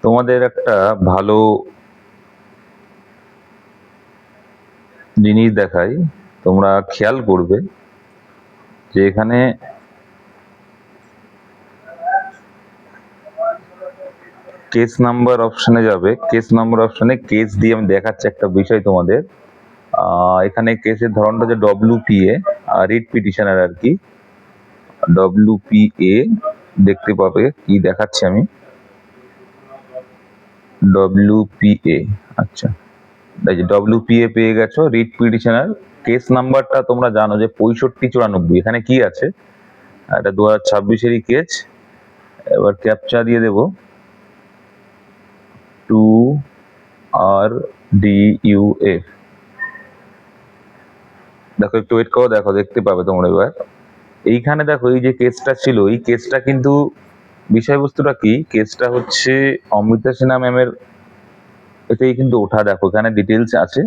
তোমাদের একটা ভালো জিনিস দেখাই, তোমরা খেয়াল করবে যে এখানে কেস নাম্বার অপশনে যাবে। কেস নাম্বার অপশনে কেস দিয়ে আমি দেখাচ্ছি একটা বিষয় তোমাদের। এখানে কেসের ধরনটা যে ডব্লিউপিএ রিট পিটিশনার আর কি, ডব্লিউপিএ দেখতে পাবে। কি দেখাচ্ছি আমি, ডব্লিউপিএ। আচ্ছা, ডব্লিউপিএ পেয়ে গেছো, রিট পিটিশনার। কেস নাম্বারটা তোমরা জানো যে 6594। এখানে কি আছে, এটা 2026-এরই কেস। এবার ক্যাপচা দিয়ে দেব 2RDUF। দেখো একটু ওয়েট করো, দেখো দেখতে পাবে তোমরা। এবার এইখানে দেখো এই যে কেসটা ছিল, এই কেসটা কিন্তু বিষয়বস্তুটা কি, কেসটা হচ্ছে অমৃতা সিনহা ম্যামের, এটাই কিন্তু ওঠা। দেখো এখানে ডিটেলস আছে।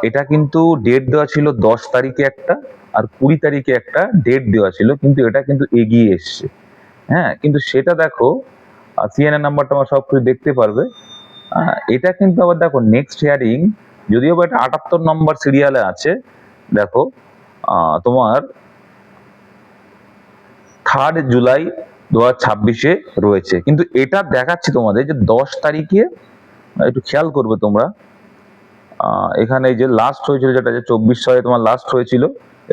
এটা কিন্তু ডেট দেওয়া ছিল 10 তারিখে একটা, আর 20 তারিখে একটা ডেট দেওয়া ছিল, কিন্তু এটা কিন্তু এগিয়ে এসছে। হ্যাঁ, কিন্তু সেটা দেখো সিএনএ নাম্বারটা আমার সব কিছু দেখতে পারবে। এটা কিন্তু আবার দেখো নেক্সট হিয়ারিং, যদিও বা এটা 78 নম্বর সিরিয়ালে আছে। দেখো তোমার 3 জুলাই 2026-এ রয়েছে, কিন্তু এটা দেখাচ্ছি তোমাদের যে 10 তারিখে। একটু খেয়াল করবে তোমরা, এখানে এই যে লাস্ট হয়েছিল, যেটা যে 24 সালে তোমার লাস্ট হয়েছিল,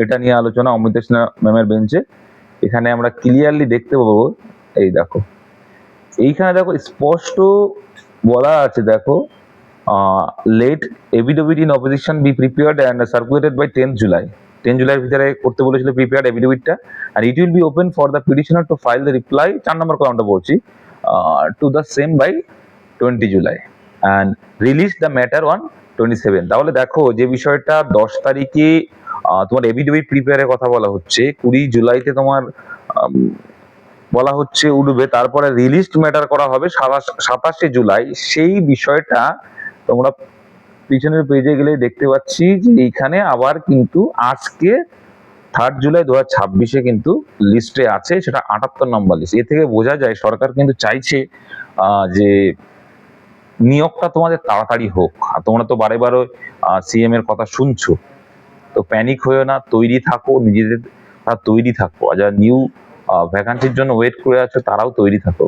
এটা নিয়ে আলোচনা অমৃতা সিনহা ম্যামের বেঞ্চে। এখানে আমরা ক্লিয়ারলি দেখতে পাবো, এই দেখো এইখানে দেখো স্পষ্ট বলা আছে। দেখো let affidavit in opposition be prepared and circulated by 10 July. 10 জুলাইয়ের ভিতরে করতে বলেছিল প্রিপেয়ার্ড এভিডেভিটটা, আর it will be open for the petitioner to file the reply, 4 নম্বর কলামটা বলছি, to the same by 20 July and release the matter on 27। তাহলে দেখো যে বিষয়টা 10 তারিখে তোমার এভিডেভিট প্রিপেয়ারের কথা বলা হচ্ছে, 20 জুলাইতে তোমার বলা হচ্ছে উঠবে, তারপরে রিলিজড ম্যাটার করা হবে 27 জুলাই। সেই বিষয়টা তোমরা পিছনের পেজে গেলে দেখতে পাচ্ছি যে এইখানে আবার কিন্তু আজকে 3 জুলাই 2026-এ কিন্তু লিস্টে আছে, সেটা 78 নম্বর লিস্ট। এ থেকে বোঝা যায় সরকার কিন্তু চাইছে যে নিয়োগটা তোমাদের তাড়াতাড়ি হোক। আর তোমরা তো বারে বারে সিএম এর কথা শুনছো, তো প্যানিক হয়েও না, তৈরি থাকো, নিজেদের তৈরি থাকো, আর যারা নিউ ভ্যাকান্সির জন্য ওয়েট করে আছো তারাও তৈরি থাকো।